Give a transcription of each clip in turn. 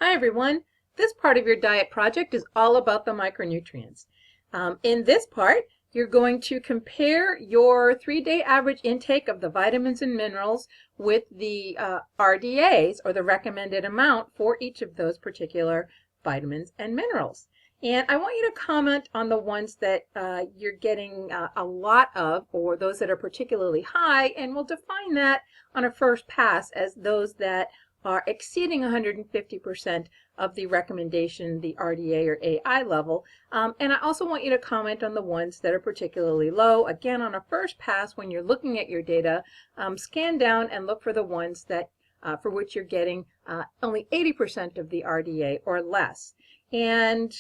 Hi everyone. This part of your diet project is all about the micronutrients. In this part, you're going to compare your 3-day average intake of the vitamins and minerals with the RDAs, or the recommended amount for each of those particular vitamins and minerals. And I want you to comment on the ones that you're getting a lot of, or those that are particularly high, and we'll define that on a first pass as those that are exceeding 150% of the recommendation, the RDA or AI level. And I also want you to comment on the ones that are particularly low. Again, on a first pass, when you're looking at your data, scan down and look for the ones that for which you're getting only 80% of the RDA or less. And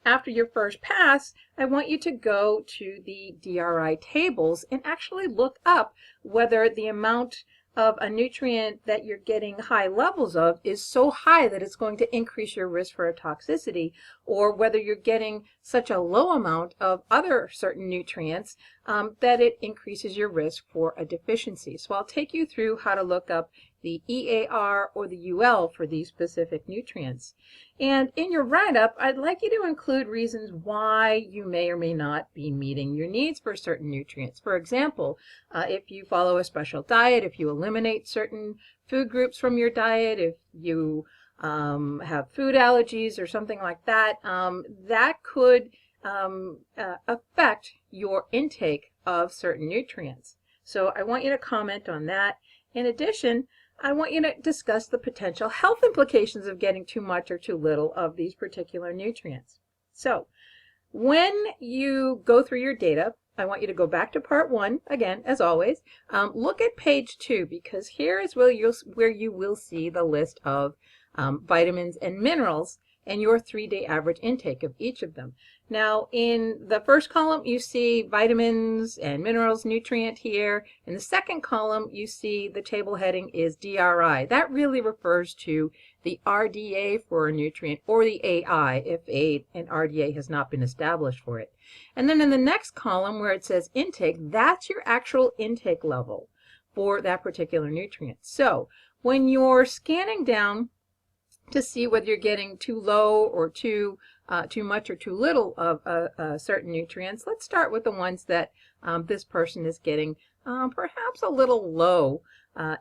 after your first pass, I want you to go to the DRI tables and actually look up whether the amount of a nutrient that you're getting high levels of is so high that it's going to increase your risk for a toxicity, or whether you're getting such a low amount of other certain nutrients that it increases your risk for a deficiency. So I'll take you through how to look up the EAR or the UL for these specific nutrients. And in your write-up, I'd like you to include reasons why you may or may not be meeting your needs for certain nutrients. For example, if you follow a special diet, if you eliminate certain food groups from your diet, if you have food allergies or something like that, that could affect your intake of certain nutrients. So I want you to comment on that. In addition, I want you to discuss the potential health implications of getting too much or too little of these particular nutrients. So when you go through your data, I want you to go back to part 1, again, as always. Look at page 2, because here is where you will see the list of vitamins and minerals and your 3-day average intake of each of them. Now, in the first column, you see vitamins and minerals nutrient here. In the second column, you see the table heading is DRI. That really refers to the RDA for a nutrient, or the AI if an RDA has not been established for it. And then in the next column where it says intake, that's your actual intake level for that particular nutrient. So when you're scanning down to see whether you're getting too low or too much or too little of certain nutrients, let's start with the ones that this person is getting perhaps a little low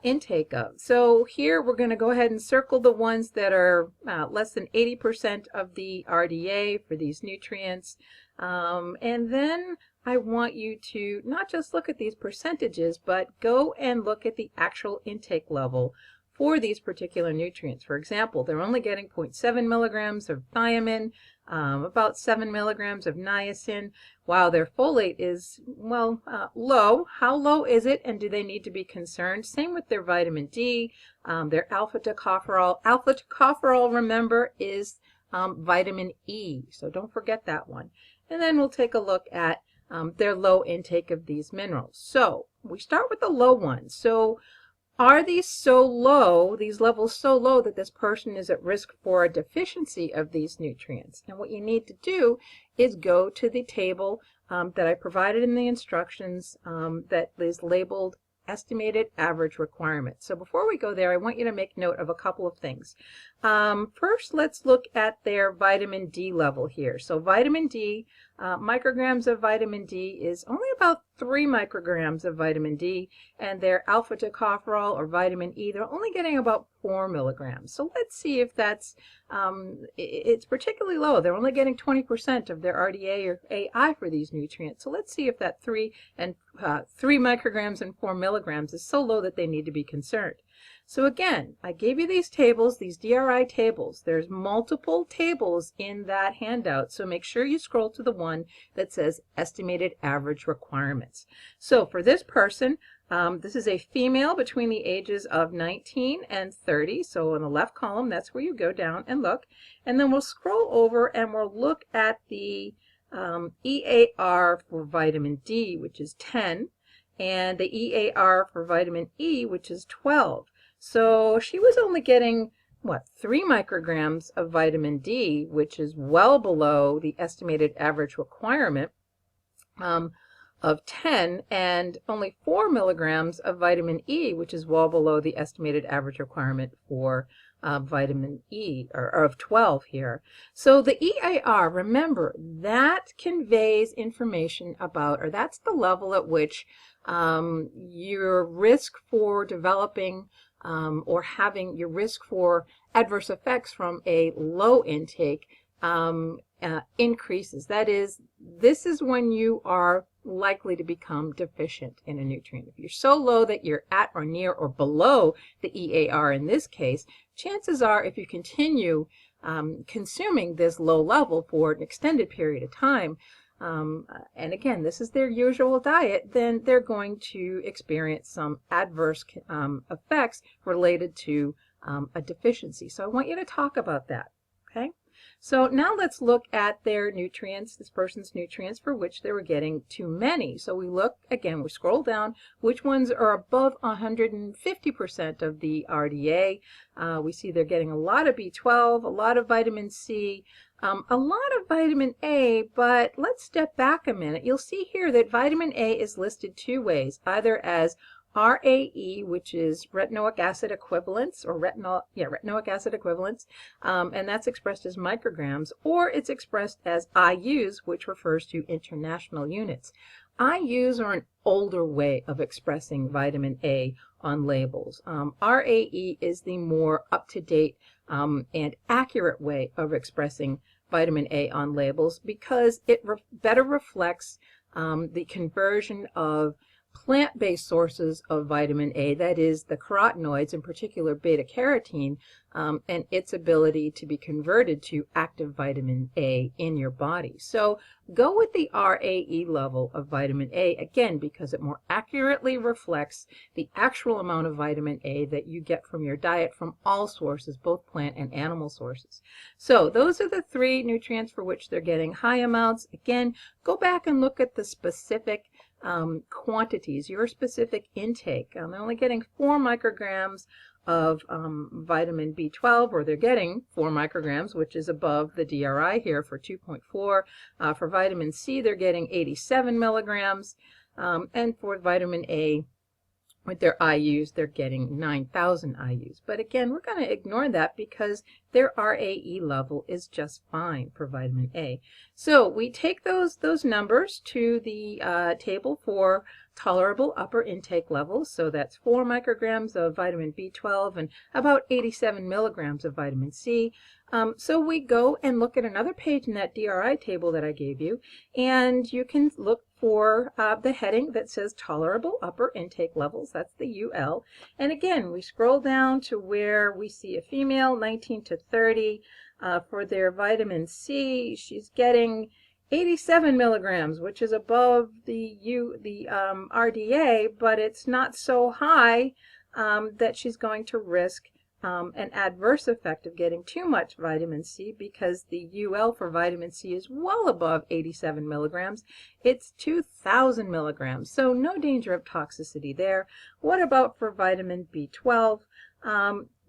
intake of. So here we're going to go ahead and circle the ones that are less than 80% of the RDA for these nutrients. And then I want you to not just look at these percentages, but go and look at the actual intake level for these particular nutrients. For example, they're only getting 0.7 milligrams of thiamine, about 7 milligrams of niacin, while their folate is, well, low. How low is it, and do they need to be concerned? Same with their vitamin D, their alpha tocopherol. Alpha tocopherol, remember, is vitamin E, so don't forget that one. And then we'll take a look at their low intake of these minerals. So we start with the low ones. So are these so low, these levels so low, that this person is at risk for a deficiency of these nutrients? And what you need to do is go to the table that I provided in the instructions that is labeled estimated average requirement. So before we go there, I want you to make note of a couple of things. First, let's look at their vitamin D level here. So vitamin D, micrograms of vitamin D is only about 3 micrograms of vitamin D, and their alpha tocopherol or vitamin E, they're only getting about 4 milligrams. So let's see if that's, it's particularly low. They're only getting 20% of their RDA or AI for these nutrients. So let's see if that 3 micrograms and 4 milligrams is so low that they need to be concerned. So again, I gave you these tables, these DRI tables. There's multiple tables in that handout, so make sure you scroll to the one that says estimated average requirements. So for this person, this is a female between the ages of 19 and 30. So in the left column, that's where you go down and look. And then we'll scroll over and we'll look at the EAR for vitamin D, which is 10, and the EAR for vitamin E, which is 12. So she was only getting, what, 3 micrograms of vitamin D, which is well below the estimated average requirement of 10, and only 4 milligrams of vitamin E, which is well below the estimated average requirement for vitamin E, or of 12 here. So the EAR, remember, that conveys information about, or that's the level at which your risk for developing or having your risk for adverse effects from a low intake increases. That is, this is when you are likely to become deficient in a nutrient. If you're so low that you're at or near or below the EAR in this case, chances are if you continue consuming this low level for an extended period of time, and again, this is their usual diet, then they're going to experience some adverse effects related to a deficiency. So I want you to talk about that, okay? So now let's look at their nutrients, this person's nutrients for which they were getting too many. So we look, again, we scroll down, which ones are above 150% of the RDA. We see they're getting a lot of B12, a lot of vitamin C, a lot of vitamin A, but let's step back a minute. You'll see here that vitamin A is listed two ways, either as RAE, which is retinoic acid equivalents, or retinoic acid equivalents, and that's expressed as micrograms, or it's expressed as IUs, which refers to international units. IUs are an older way of expressing vitamin A on labels. RAE is the more up-to-date and accurate way of expressing vitamin A on labels because it better reflects the conversion of plant-based sources of vitamin A, that is the carotenoids, in particular beta-carotene, and its ability to be converted to active vitamin A in your body. So go with the RAE level of vitamin A, again, because it more accurately reflects the actual amount of vitamin A that you get from your diet from all sources, both plant and animal sources. So those are the three nutrients for which they're getting high amounts. Again, go back and look at the specific quantities, your specific intake. They're only getting 4 micrograms of vitamin B12, or they're getting 4 micrograms, which is above the DRI here for 2.4. For vitamin C, they're getting 87 milligrams, and for vitamin A, with their IUs, they're getting 9,000 IUs. But again, we're going to ignore that because their RAE level is just fine for vitamin A. So we take those numbers to the table for tolerable upper intake levels. So that's 4 micrograms of vitamin B12 and about 87 milligrams of vitamin C. So we go and look at another page in that DRI table that I gave you, and you can look for the heading that says tolerable upper intake levels. That's the UL. And again, we scroll down to where we see a female, 19 to 30. For their vitamin C, she's getting 87 milligrams, which is above the RDA, but it's not so high that she's going to risk an adverse effect of getting too much vitamin C, because the UL for vitamin C is well above 87 milligrams. It's 2,000 milligrams, so no danger of toxicity there. What about for vitamin B12?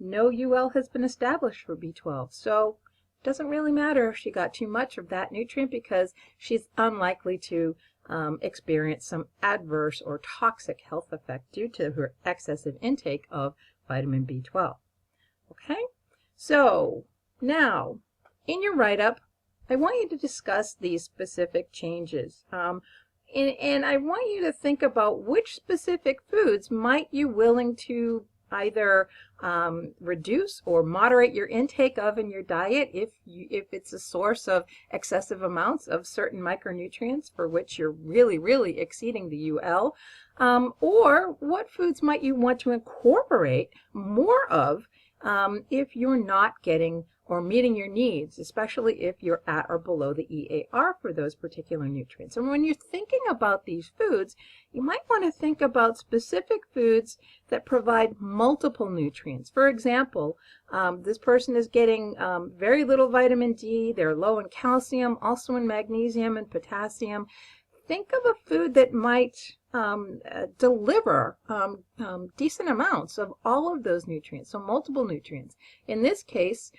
No UL has been established for B12, so it doesn't really matter if she got too much of that nutrient because she's unlikely to experience some adverse or toxic health effect due to her excessive intake of vitamin B12. Okay, so now in your write-up, I want you to discuss these specific changes. And I want you to think about which specific foods might you willing to either reduce or moderate your intake of in your diet if it's a source of excessive amounts of certain micronutrients for which you're really exceeding the UL, or what foods might you want to incorporate more of if you're not getting or meeting your needs, especially if you're at or below the EAR for those particular nutrients. And when you're thinking about these foods, you might want to think about specific foods that provide multiple nutrients. For example, this person is getting very little vitamin D, they're low in calcium, also in magnesium and potassium. Think of a food that might deliver decent amounts of all of those nutrients, so multiple nutrients. In this case,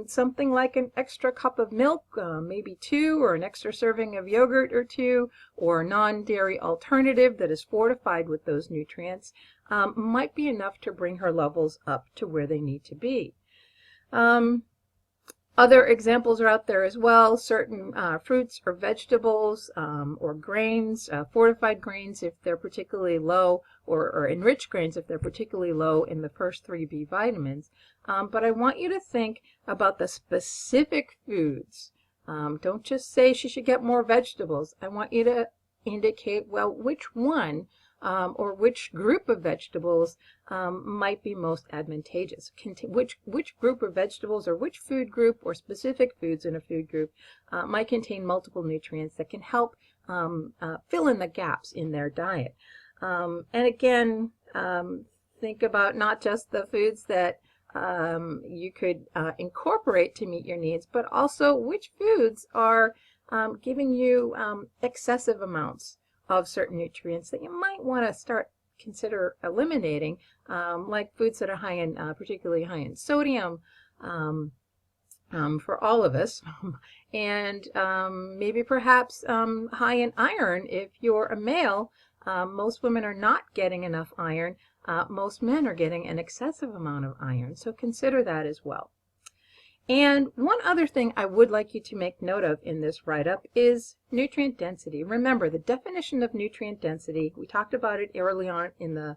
something like an extra cup of milk, maybe 2, or an extra serving of yogurt or 2, or a non-dairy alternative that is fortified with those nutrients might be enough to bring her levels up to where they need to be. Other examples are out there as well. Certain fruits or vegetables or grains, fortified grains if they're particularly low, or enriched grains if they're particularly low in the first 3B vitamins. But I want you to think about the specific foods. Don't just say she should get more vegetables. I want you to indicate, well, which one or which group of vegetables might be most advantageous. Which group of vegetables or which food group or specific foods in a food group might contain multiple nutrients that can help fill in the gaps in their diet. And again, think about not just the foods that you could incorporate to meet your needs, but also which foods are giving you excessive amounts of certain nutrients that you might want to consider eliminating, like foods that are high in, particularly high in sodium for all of us, and maybe perhaps high in iron if you're a male. Most women are not getting enough iron. Most men are getting an excessive amount of iron, so consider that as well. And one other thing I would like you to make note of in this write-up is nutrient density. Remember, the definition of nutrient density, we talked about it early on in the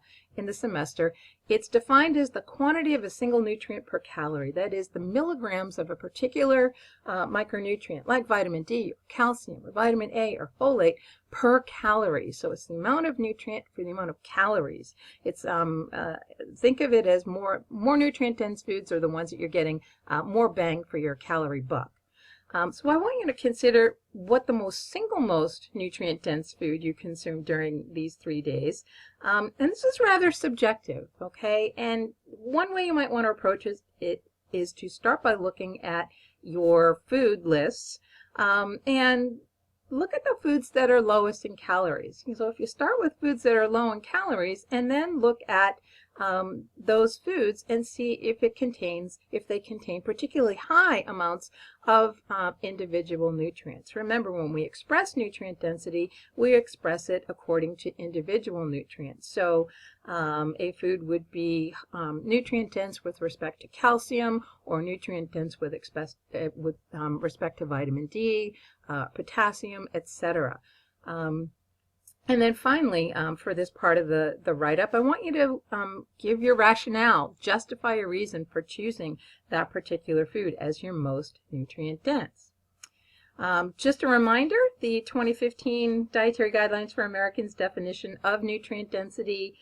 semester. It's defined as the quantity of a single nutrient per calorie. That is, the milligrams of a particular micronutrient, like vitamin D, or calcium, or vitamin A, or folate, per calorie. So it's the amount of nutrient for the amount of calories. It's think of it as more nutrient dense foods are the ones that you're getting more bang for your calorie buck. So I want you to consider what the single most nutrient dense food you consume during these 3 days. And this is rather subjective, okay? And one way you might want to approach it is to start by looking at your food lists and look at the foods that are lowest in calories. So if you start with foods that are low in calories and then look at those foods and see if they contain particularly high amounts of individual nutrients. Remember, when we express nutrient density, we express it according to individual nutrients. So a food would be nutrient dense with respect to calcium, or nutrient dense with respect to vitamin D, potassium, etc. And then finally, for this part of the write-up, I want you to give your rationale, justify your reason for choosing that particular food as your most nutrient dense. Just a reminder, the 2015 Dietary Guidelines for Americans definition of nutrient density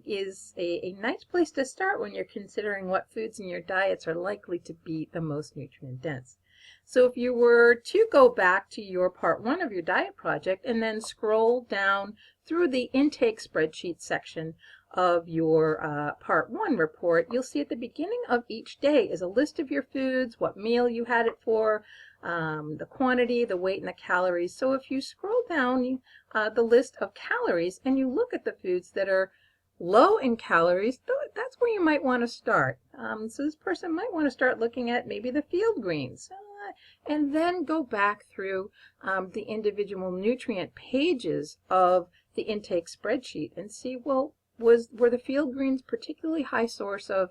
is a nice place to start when you're considering what foods in your diets are likely to be the most nutrient dense. So if you were to go back to your part 1 of your diet project and then scroll down through the intake spreadsheet section of your part 1 report, you'll see at the beginning of each day is a list of your foods, what meal you had it for, the quantity, the weight, and the calories. So if you scroll down the list of calories and you look at the foods that are low in calories, that's where you might want to start. So this person might want to start looking at maybe the field greens, and then go back through the individual nutrient pages of the intake spreadsheet and see, well, were the field greens particularly high source of,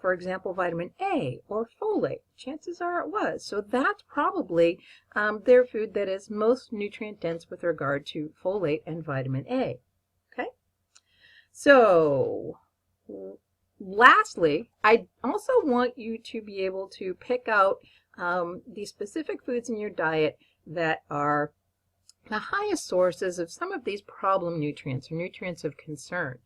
for example, vitamin A or folate? Chances are it was. So that's probably their food that is most nutrient dense with regard to folate and vitamin A. Okay? So lastly, I also want you to be able to pick out the specific foods in your diet that are the highest sources of some of these problem nutrients or nutrients of concern.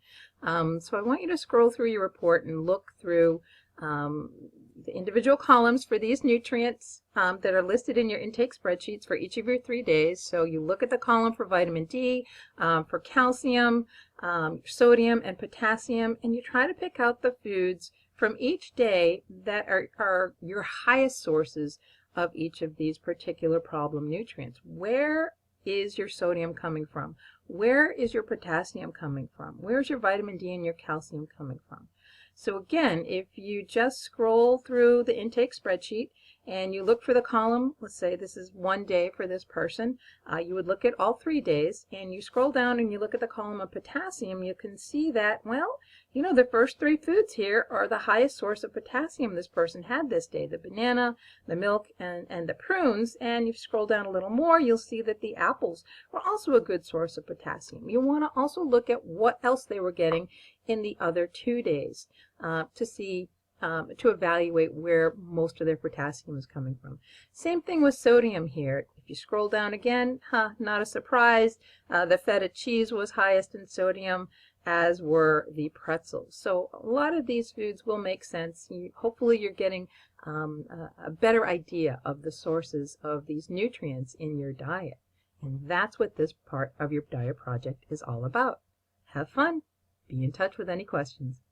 So I want you to scroll through your report and look through the individual columns for these nutrients that are listed in your intake spreadsheets for each of your 3 days. So you look at the column for vitamin D, for calcium, sodium, and potassium, and you try to pick out the foods from each day that are your highest sources of each of these particular problem nutrients. Where is your sodium coming from? Where is your potassium coming from? Where's your vitamin D and your calcium coming from? So again, if you just scroll through the intake spreadsheet and you look for the column. Let's say this is 1 day for this person. You would look at all 3 days, and you scroll down and you look at the column of potassium. You can see that, well, you know, the first 3 foods here are the highest source of potassium this person had this day: the banana, the milk, and the prunes. And if you scroll down a little more, you'll see that the apples were also a good source of potassium. You want to also look at what else they were getting in the other 2 days to see, to evaluate where most of their potassium is coming from. Same thing with sodium here. If you scroll down again, not a surprise, the feta cheese was highest in sodium, as were the pretzels. So a lot of these foods will make sense. Hopefully you're getting a better idea of the sources of these nutrients in your diet. And that's what this part of your diet project is all about. Have fun. Be in touch with any questions.